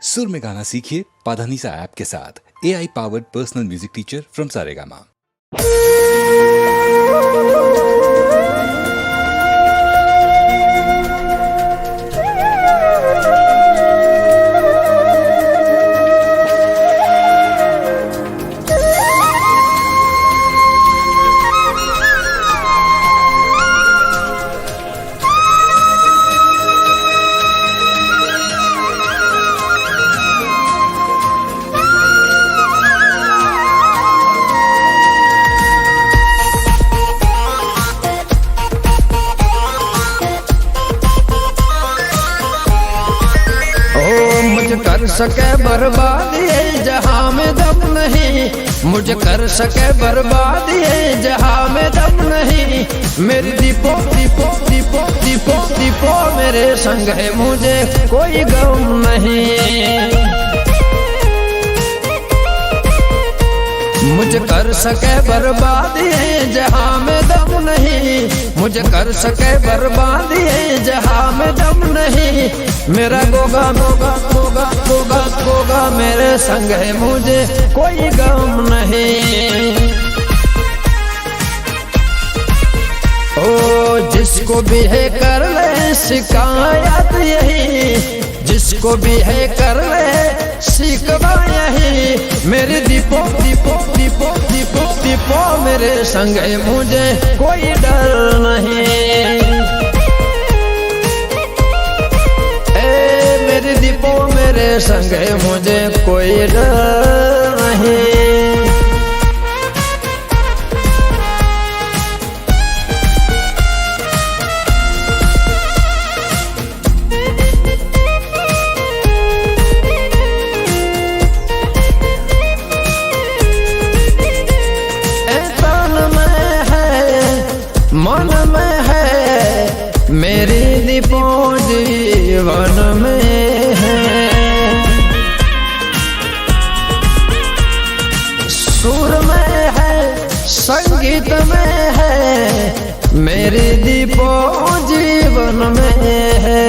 सुर में गाना सीखिए पाधानीसा ऐप के साथ। AI powered personal music teacher from Saregama. कर सके बर्बाद ये जहां में दम नहीं, मुझे कर सके बर्बाद ये जहां में दम नहीं। मेरी दीपो दीपो दीपो दीपो दीपो मेरे संग है, मुझे कोई गम नहीं। मुझे कर सके बर्बाद ये जहां में दम नहीं, मुझे कर सके बर्बाद ये जहां में दम नहीं। मेरा गोगा गोगा गोगा गोगा गोगा मेरे संग है, मुझे कोई गम नहीं। ओ जिसको भी है कर ले शिकायत यही, जिसको भी है कर ले शिकवा यही। मेरे दीपो दीपो दीपो दीपो दीपो मेरे संग है, मुझे कोई डर नहीं। मेरे दीपो मेरे संग है, मुझे कोई डर नहीं। मन में है मेरी दीपो जीवन में है, सुर में है संगीत में है, मेरी दीपो जीवन में है।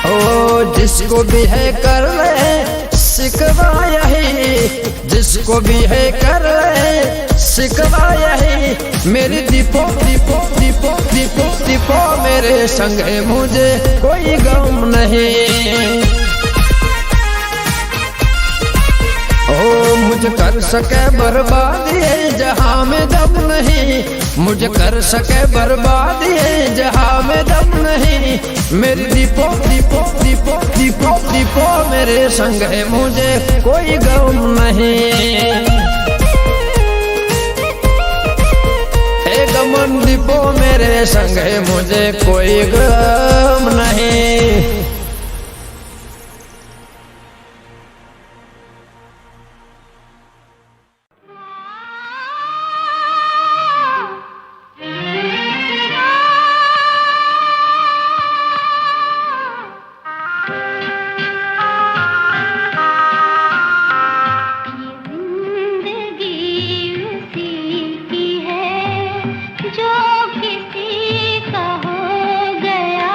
ओ जिसको भी है कर ले शिकवा यही, जिसको भी है कर ले शिकवा यही। मेरी दीपो दीपो दीपो दीपो दीपो मेरे संग है, मुझे कोई गम नहीं। ओ मुझे कर सके बर्बाद ये जहां में दम नहीं, मुझे कर सके बर्बाद ये जहां में दम नहीं। मेरी दीपो दीपो दीपो दीपो दीपो मेरे संग है, मुझे कोई गम नहीं। गमन दीपो मेरे संग है, मुझे कोई गम नहीं। जो किसी का हो गया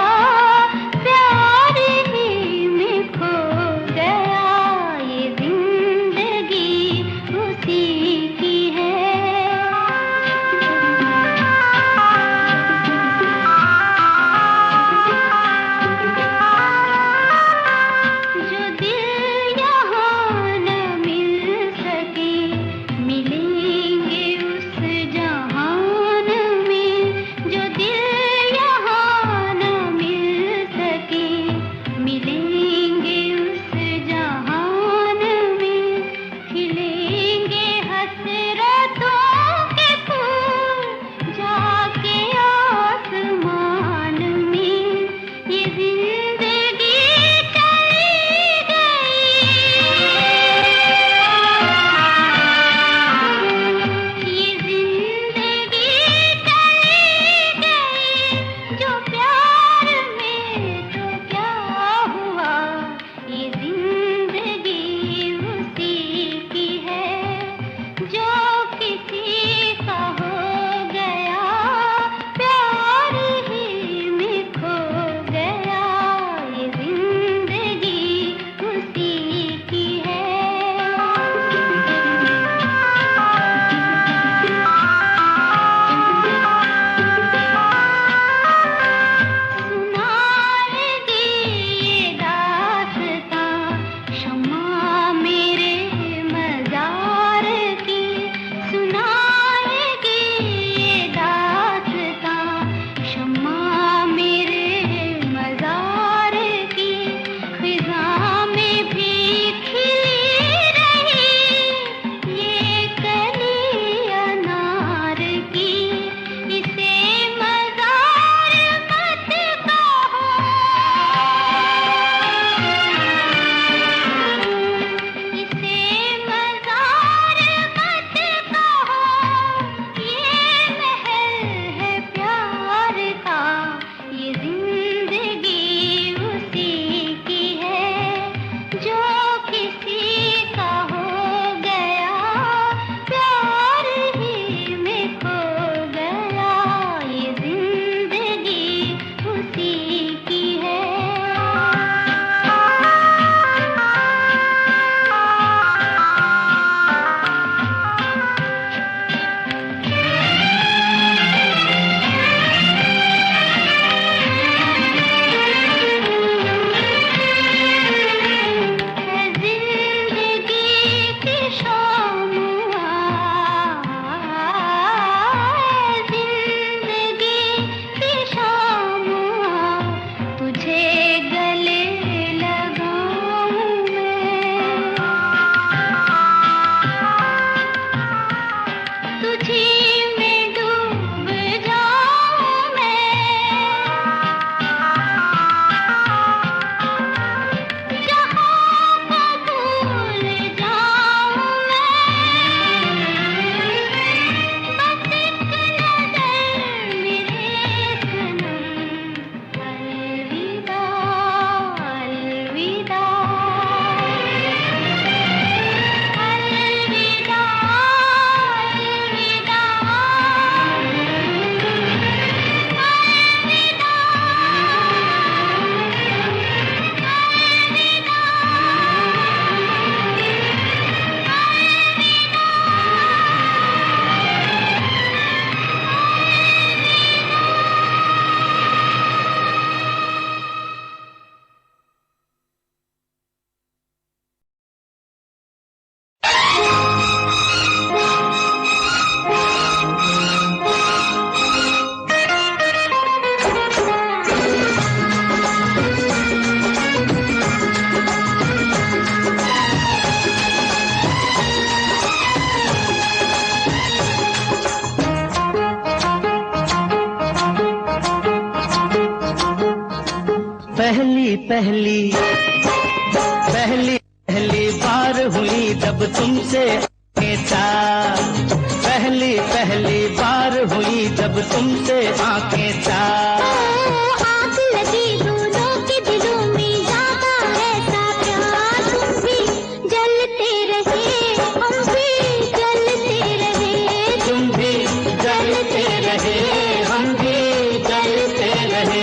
पहली पहली पहली पहली बार हुई जब तुमसे आंखें चार, पहली पहली बार हुई जब तुमसे आंखें चार। आग लगी दोनों के दिलों में ज्यादा ऐसा प्यार, तुम भी जलते रहे हम भी जलते रहे, तुम भी जलते रहे हम भी जलते रहे।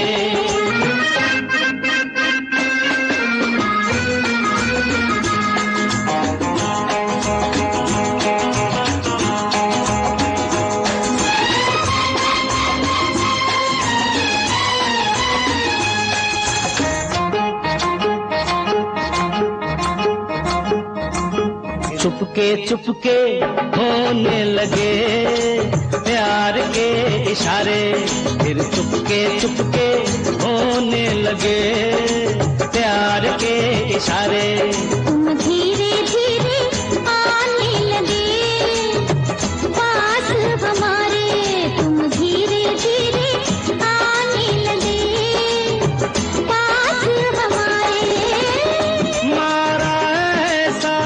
चुपके चुपके होने लगे प्यार के इशारे, फिर चुपके चुपके होने लगे प्यार के इशारे। तुम धीरे धीरे आने लगे पास हमारे, तुम धीरे धीरे आने लगे पास हमारे। मारा ऐसा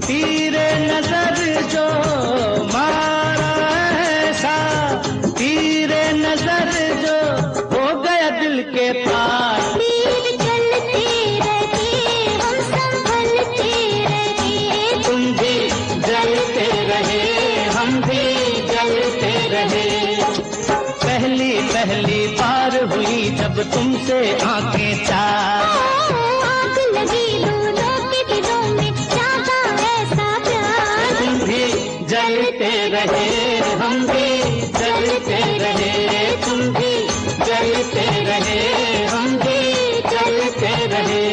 तीरे नजर जो, मारा ऐसा तीरे नजर जो हो गया दिल के पार। तीर चलते रहे हम संभलते रहे, तुम भी जलते रहे हम भी जलते रहे। पहली पहली बार हुई जब तुमसे आंखें चार, आग लगी दोनों के दिलों में ज्यादा ऐसा प्यार। तुम भी जलते रहे हम भी जलते रहे, तुम भी जलते रहे हम भी जलते रहे।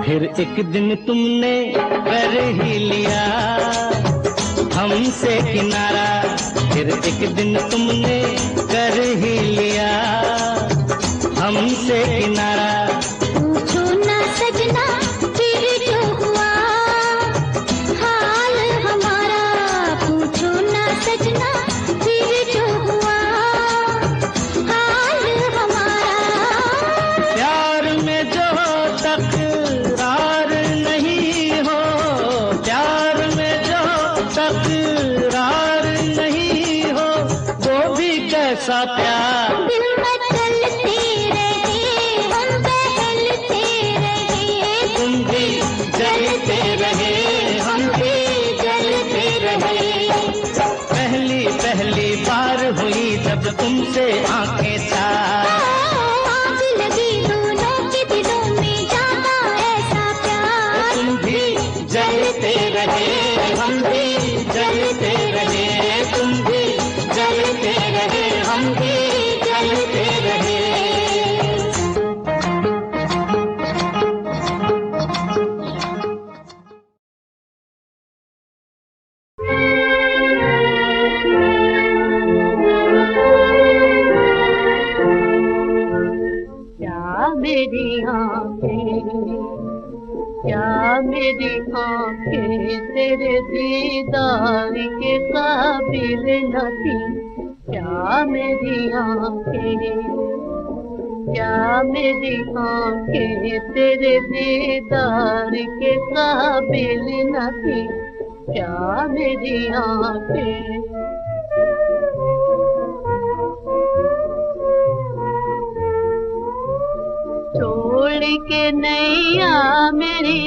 फिर एक दिन तुमने कर ही लिया हमसे किनारा, फिर एक दिन तुमने कर ही लिया हमसे किनारा। पूछो ना सजना फिर जो हुआ हाल हमारा, पूछो ना सजना फिर जो हुआ हाल हमारा। प्यार में जो तकरार नहीं हो, प्यार में जो तकरार नहीं हो, वो भी कैसा प्यार। दिल में चलते रहे हम बहलते रहे, तुम भी जलते रहे हम भी जलते रहे। पहली पहली बार हुई जब तुमसे आंखें चार, आग लगी दोनों के दिलों में ज्यादा ऐसा प्यार। तुम भी जलते रहे हम भी जलते रहे, तुम भी जलते रहे हम भी जलते रहे। क्या मेरी आँखें, क्या मेरी आँखें तेरे दीदार के काबिल न थी। क्या मेरी आँखें, क्या मेरी आँखें तेरे दीदार के काबिल न थी। क्या मेरी आँखें, छोड़ के नैया मेरी,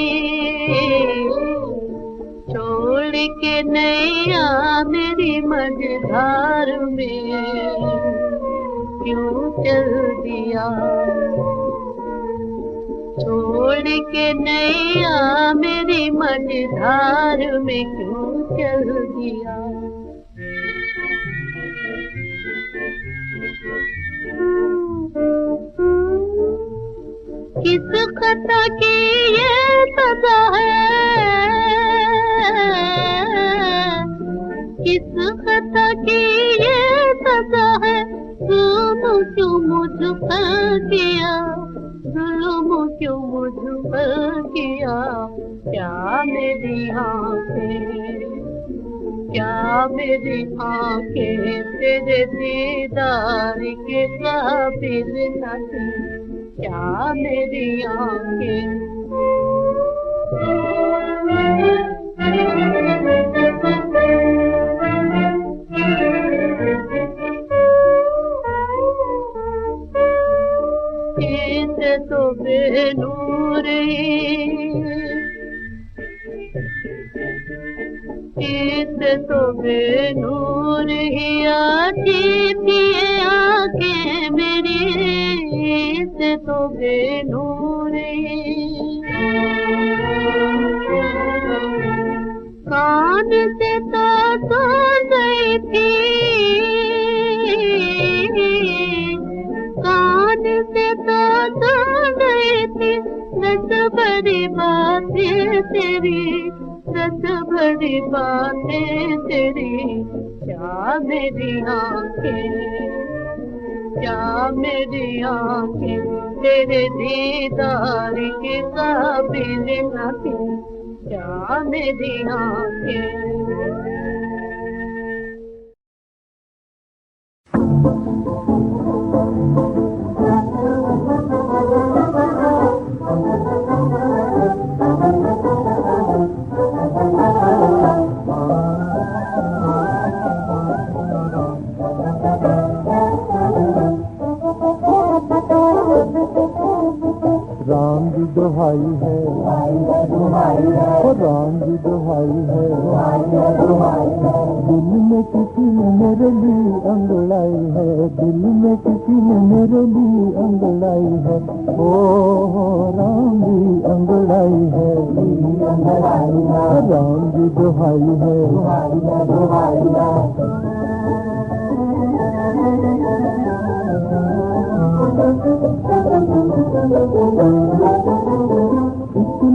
छोड़ के नैया मेरी मझधार में क्यों चल दिया। छोड़ के नैया मेरी मझधार में क्यों चल दिया। किस खता की ये सजा है, किस खता की ये सजा है। क्यों मुझ पर किया, जुल्म क्यों मुझ पर किया। क्या मेरी आंखें, क्या मेरी आंखें तेरे दीदार के काबिल न थी। क्या मेरी आंखें। इसे तो बेनूर, इसे तो बेनूर ही आती थी आंखें मेरी, इसे तो बेनूर ही। कान से तो सुन रही थी, कान से तो सुन रही थी रस भरी बातें तेरी, रस भरी बातें तेरी। क्या मेरी आंखें, क्या मेरी आंखें तेरे दीदार के काबिल न थी। क्या मेरी आंखें। राम की दुहाई है, ओ राम की दुहाई है, दिल में किसी ने मेरे लिए अंगड़ाई है, दिल में किसी ने मेरे लिए अंगड़ाई है। ओ राम की अंगड़ाई है, राम की दुहाई है।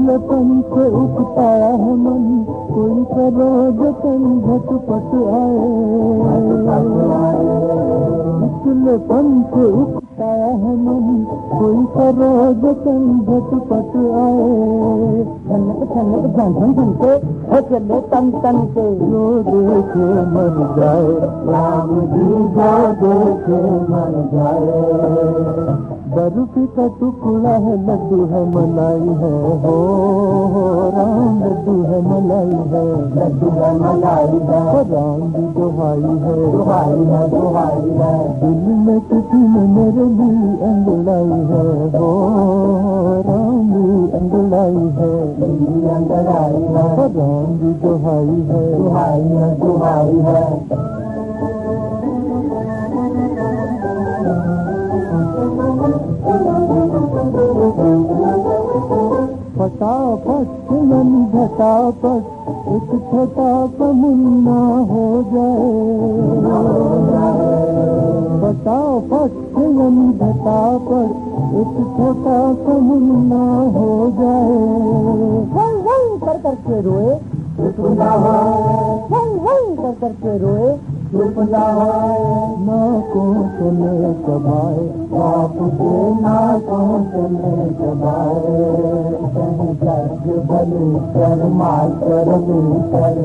लपन से उठता है मन, कोई करो जतन झटपट आए। लपन से उठता है मन, कोई करो जतन झटपट आए। छनक छनक झन झन झन के हो चले तन तन के, जो देखे मर जाए राम जी, जो देखे मर जाए। बर्फी का टुकड़ा है, लड्डू है मलाई है, हो राम लड्डू है मलाई है, लड्डू है मलाई है। राम की दुहाई है, दुहाई है, दुहाई है। दिल में किसी ने मेरे लिए अंगड़ाई है, हो राम की अंगड़ाई है, अंगड़ाई है। राम की दुहाई है, दुहाई है, दुहाई है। फटाफट मन झटापट एक छोटा सा मुन्ना हो जाए। फटाफट मन झटापट एक छोटा सा मुन्ना हो जाए। वही वही कर करके रोए चुप ना हो, वही वही कर करके रोए चुप ना हो। नाकों से ले कबाए बाप के, नाकों से ले कबाए। कहीं जग भले कर मार कर कर,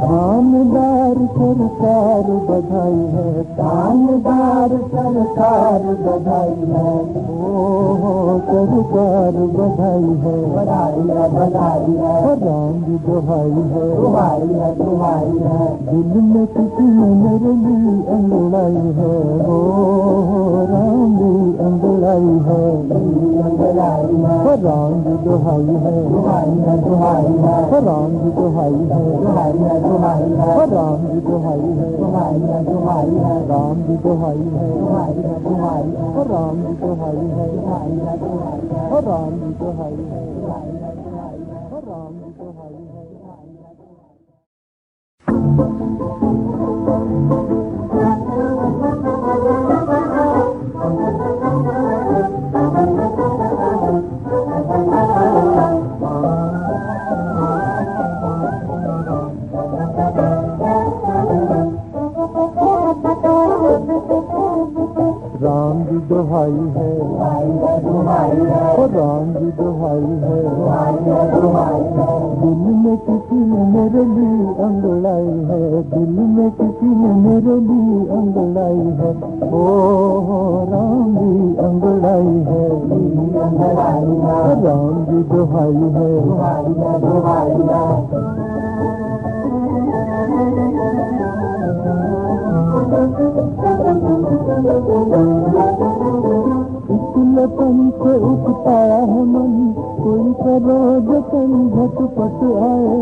थानेदार सरकार बधाई है, थानेदार सरकार बधाई है। ओ सरकार बधाई है, बधाई है, बधाई है। राम की दुहाई है, दुहाई है, दुहाई है। दिल में किसी ने मेरे लिए अंगड़ाई है, ओ राम की अंगड़ाई है, अंगड़ाई है। राम की दुहाई है, दुहाई है, दुहाई है। राम की दुहाई है, दुहाई है, दुहाई है। राम की दुहाई है, दुहाई है, दुहाई है। राम की दुहाई है, दुहाई है, दुहाई है। राम की दुहाई है, दुहाई है, दुहाई है। राम की दुहाई है, दुहाई है, दुहाई है। राम की दुहाई है, दुहाई है, दुहाई है। दुहाई है, ओ राम जी दुहाई है। दिल में किसी ने मेरे लिए अंगड़ाई है, दिल में किसी ने मेरे लिए अंगड़ाई है, ओ राम जी अंगड़ाई है, राम जी दुहाई है। लपन से उठता है मन, कोई करो जतन झटपट आए।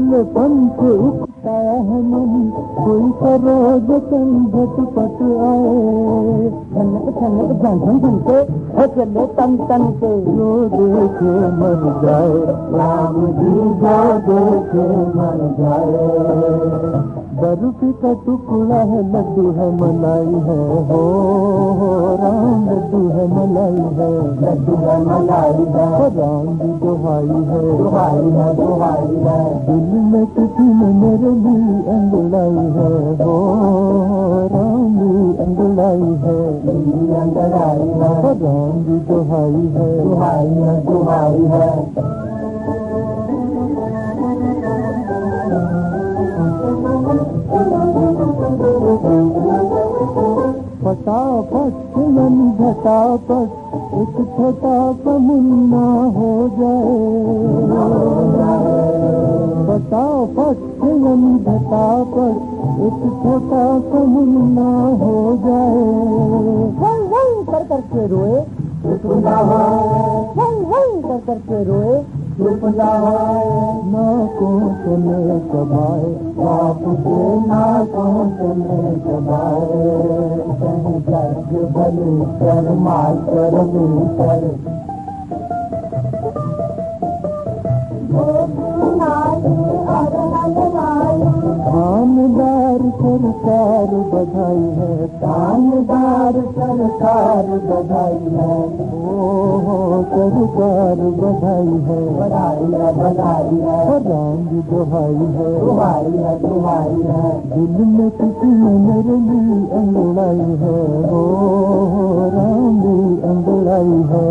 लपन से उठता है मन, कोई करो जतन झटपट आए। छनक छनक झन झन झन के चले तन तन के, जो देखे मर जाए राम जी, जो देखे मर जाए। बर्फी का टुकड़ा है, लड्डू है मलाई है, हो राम लड्डू है मलाई है, लड्डू है मलाई है, राम जी दुहाई है, दुहाई है, दुहाई है। दिल में किसी ने मेरे लिए अंगड़ाई है, हो राम जी अंगड़ाई है, अंगड़ाई है, राम जी दुहाई है, दुहाई है, दुहाई है। फटाफट चलन झटापट, एक छोटा सा मुन्ना हो जाए। फटाफट चलन झटापट, एक छोटा सा मुन्ना हो जाए। वही वही कर करके रोए चुप ना हो, वही वही कर करके रोए चुप ना हो। नाकों से ले कबाए बाप के, नाकों से ले कबाए। कहीं जग बलि कर मास्टर मिलकर, थानेदार सरकार बधाई है, थानेदार सरकार बधाई है, ओ सरकार बधाई है, बधाई है, बधाई है। राम जी दुहाई है, दुहाई है, दुहाई है। दिल में किसी ने मेरे लिए अंगड़ाई है, ओ राम जी अंगड़ाई है,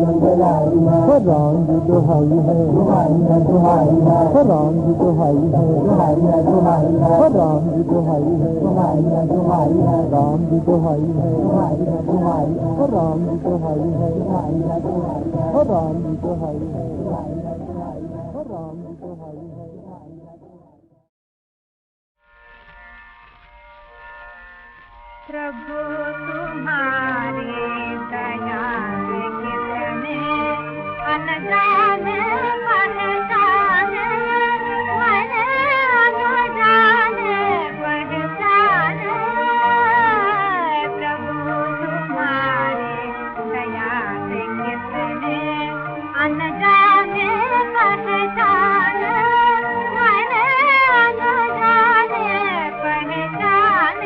अंगड़ाई है। राम जी दुहाई है, दुहाई है, दुहाई है। राम जी दुहाई है, दुहाई है, दुहाई है। राम जी दुहाई है, दुहाई है, दुहाई है। राम जी दुहाई है, दुहाई है, दुहाई है। राम जी दुहाई है, दुहाई है, दुहाई है। राम जी दुहाई है, दुहाई है, दुहाई है। राम जी दुहाई है, दुहाई है, दुहाई है। प्रभु तुम्हारी दया से कितने अनजान पहचान, मैंने अनजान पहचान। प्रभु तुम्हारी दया से कितने अनजान पहचान, मैंने अनजान पहचान।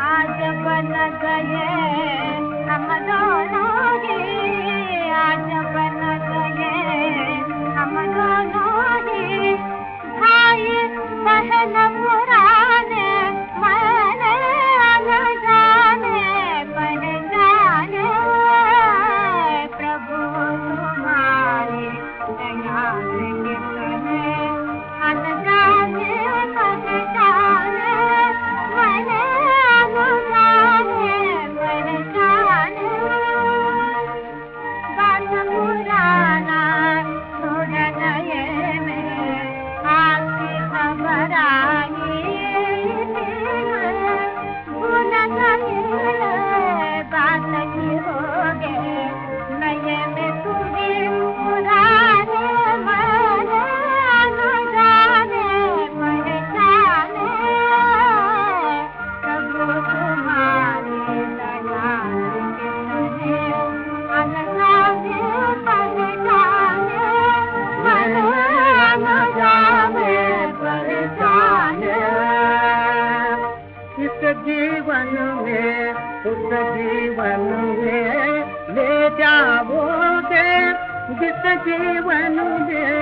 आज बन गए हम दोनों ही, आज बन गए हम दोनों ही, भाई बहन पुराने, मैंने अनजाने पहचाने। प्रभु तुम्हारी दया से कितने अनजाने पहचाने, मैंने बात पुराना थोड़ा नए में आपकी खबर आई, भूल गए बात की हो गए नए में तुम्हें पुराने, मैंने अनजाने पहचाने। प्रभु तुम्हारी दया कितने अनजाने पहचाने, मैंने अनजाने पहचाने। इस जीवन में उस जीवन में ले जाओगे, जिस जीवन में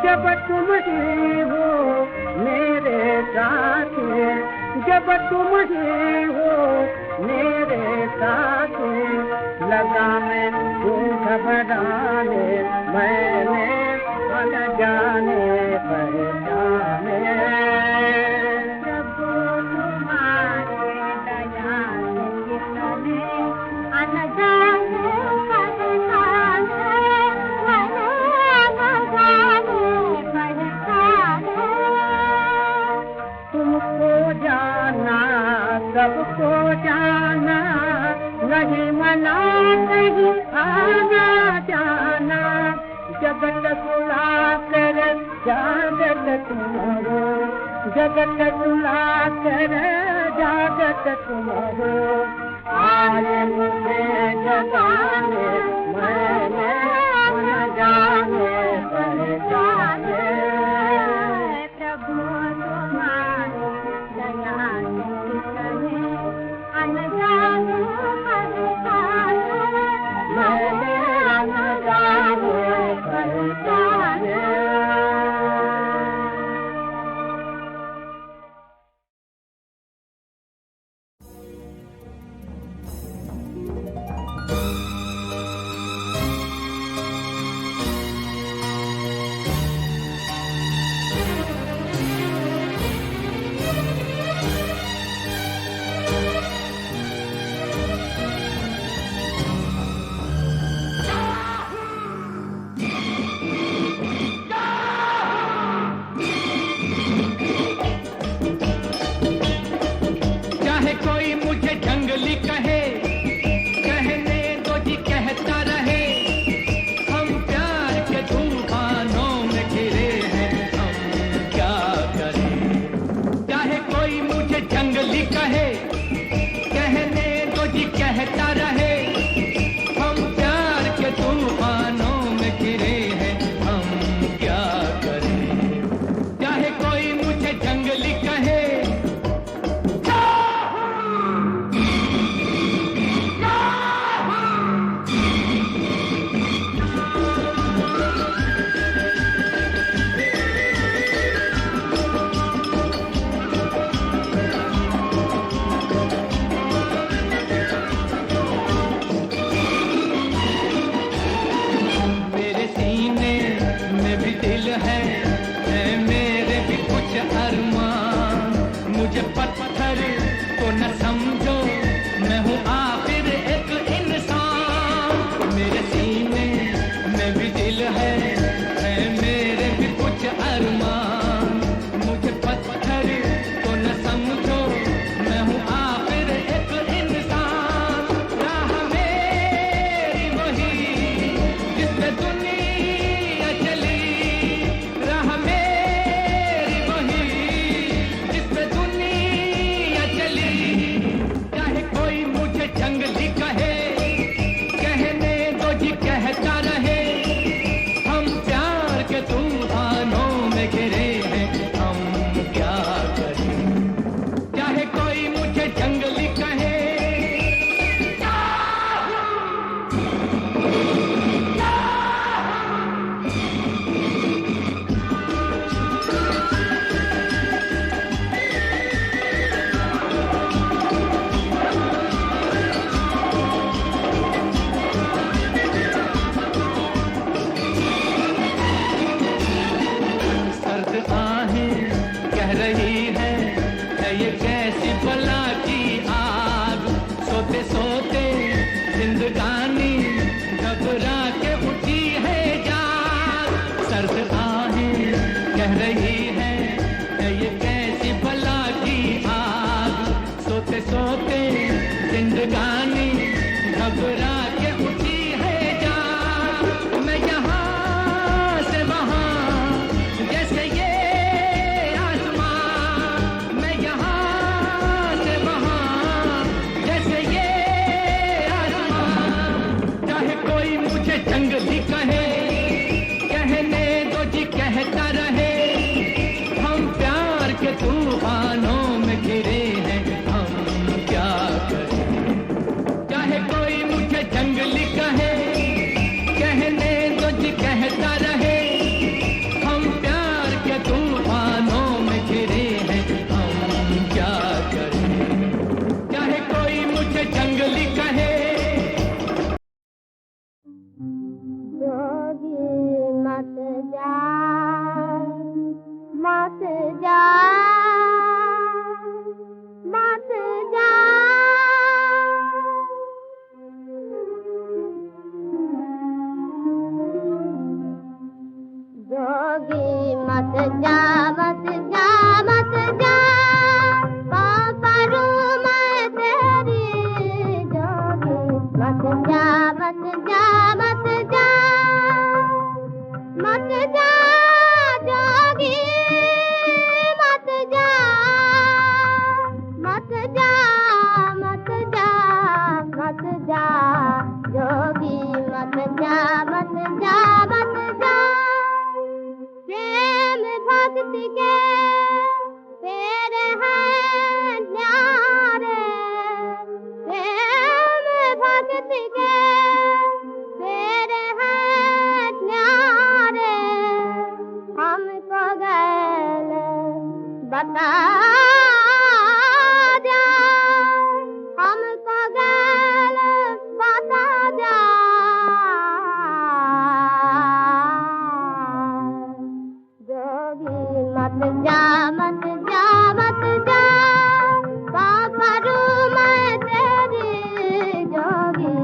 जब तुम ही हो मेरे साथ, जब तुम ही हो मेरे साथ लगा मैं तू घबराने मैंने अनजाने पहचाने प्रभु तुम्हारे दया से कितने अनजाने पहचाने मैंने अनजाने पहचाने तुमको जाना सबको जाना नहीं मना नहीं आना जाना जगत सुला कर जागत तुम्हारो जगत सुला कर जागत तुम्हारो आए मुझे जगाने मैंने न जाने पहचाने प्रभु तुम्हारे दया से कितने अनजाने पहचाने मैंने न जाने पहचाने चाहे कोई मुझे जंगली कहे कहने दो जी कहता रहे हम प्यार के तूफानों में घिरे हैं हम क्या करें चाहे कोई मुझे जंगली कहे कहने दो जी कहता रहे हम प्यार के तूफानों में घिरे हैं हम क्या करें चाहे कोई मुझे जंगली कहे मेरे सीने में भी दिल है मेरे भी कुछ अरमान मुझे पत्थर को न समझो मैं हूँ आखिर एक इंसान मेरे सीने में भी दिल है मेरे भी कुछ अरमान मुझे पत्थर को न समझो मैं हूँ आखिर एक इंसान राह मेरी वही जिस पे दुनिया चली राह मेरी वही जिस पे दुनिया जा मत जा मत जा करूं मैं तेरी जोगी मत जा मत जा मत जा मत जा जोगी मत जा मत जा मत जा मत जा जोगी मत जा मत जा मत जा प्रेम भक्ति के पेड़ हैं न्यारे प्रेम भक्ति के पेड़ हैं न्यारे हमको गैल बता जा हमको गैल बता जा जोगी मत जा मत जा मत जा करूं मैं तेरी जोगी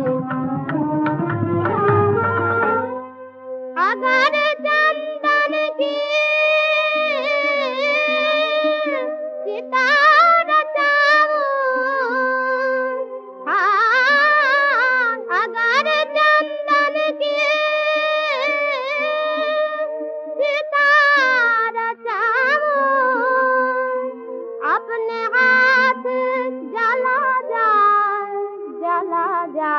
अगर चंदन की सितार चाहूं हाँ अगर चंदन की सितार चाहूं अपने हाथ जला जा जला जा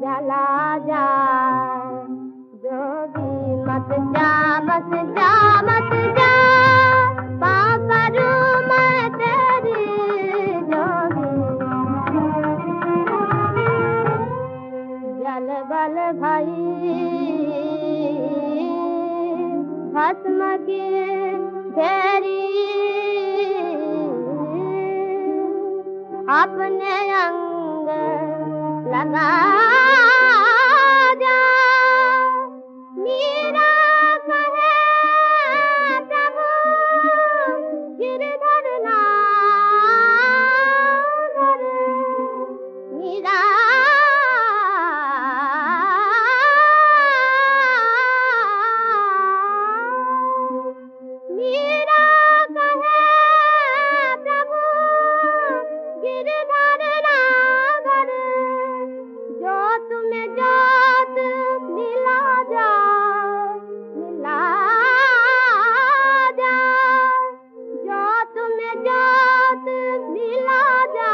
जला जा जोगी मत जा मत जा मत जा करूं मैं तेरी जोगी जल बल भई भस्म की फेरी अपने अंग लगा जा मीरा कहे प्रभु गिरधर नागर मीरा मीरा कहे प्रभु गिरधर नागर जो तुम्हें जोत मिला जा मिला जा जो तुम्हें जोत मिला जा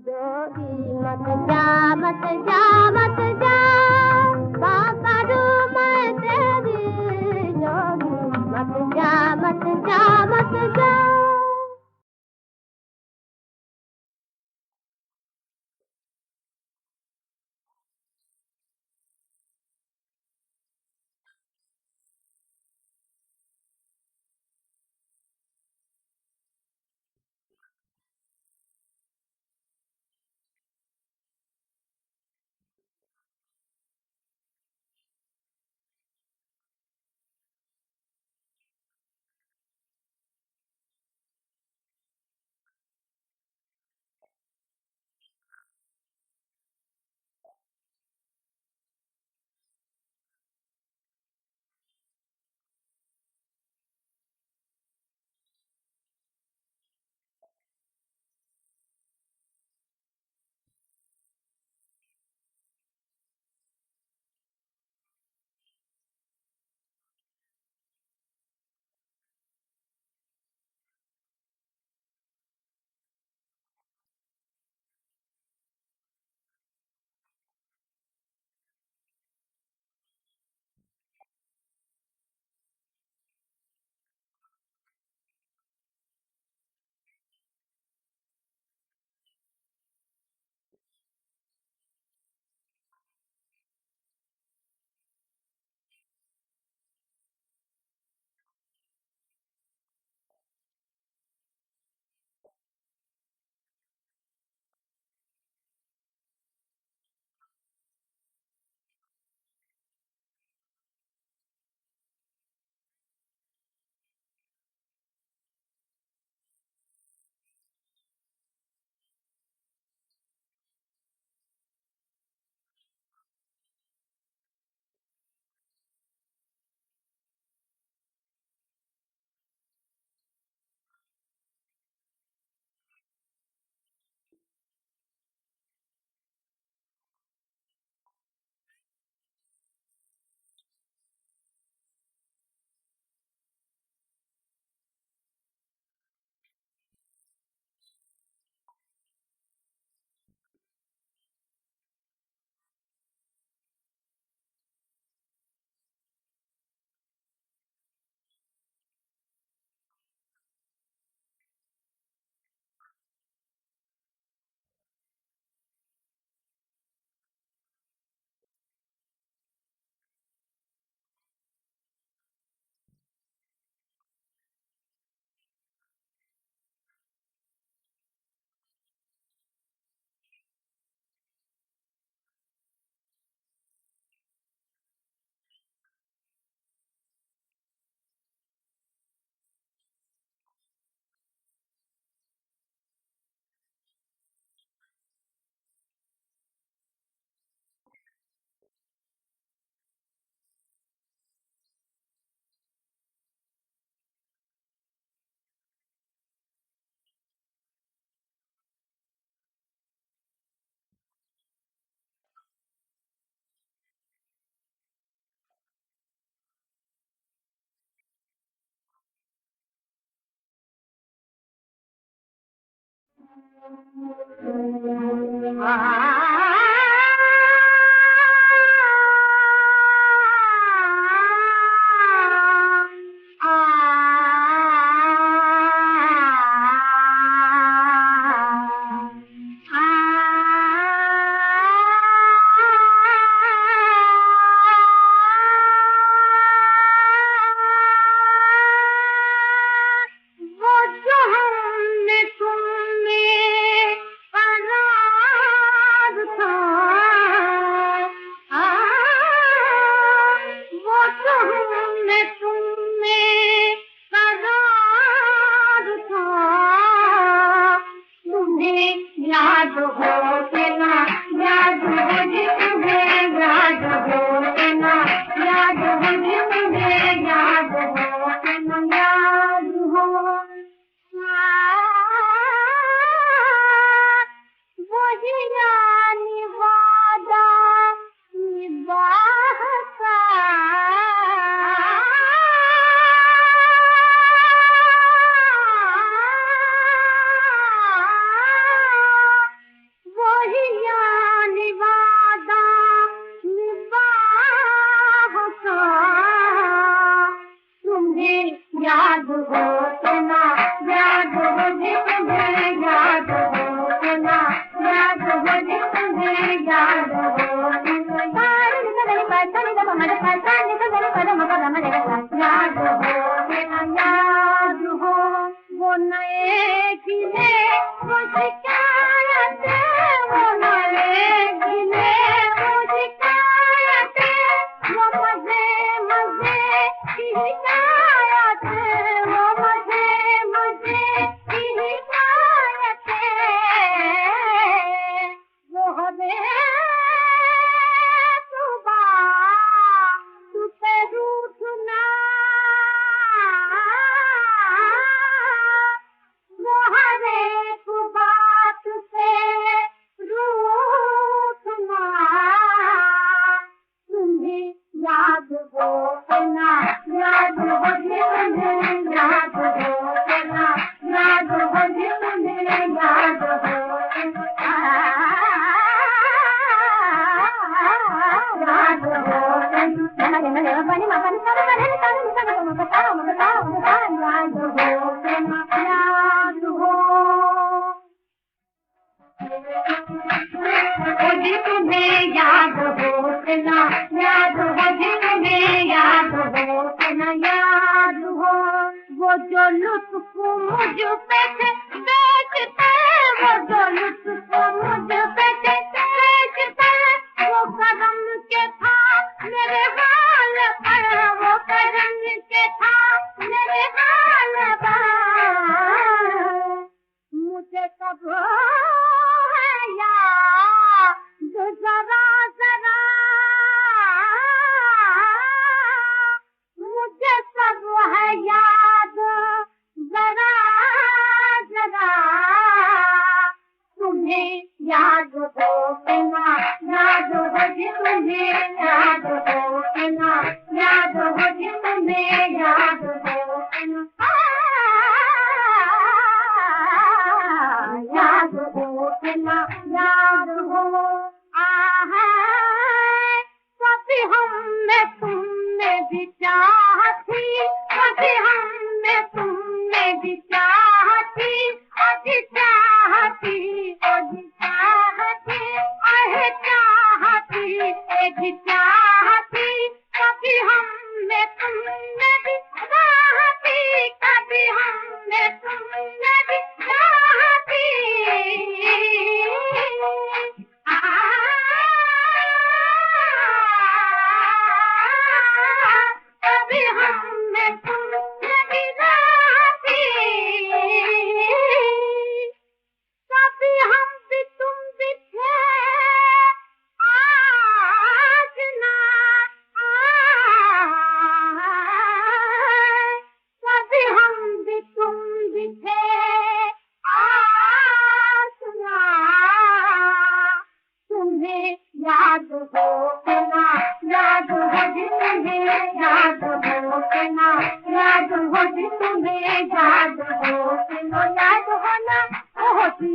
जोगी मत जा मत जा मत जा करूं मैं तेरी जोगी मत जा मत जा मत जा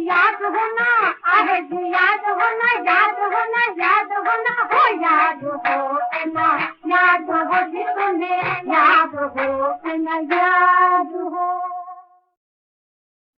याद याद हो ना याद हो जिसको मेरा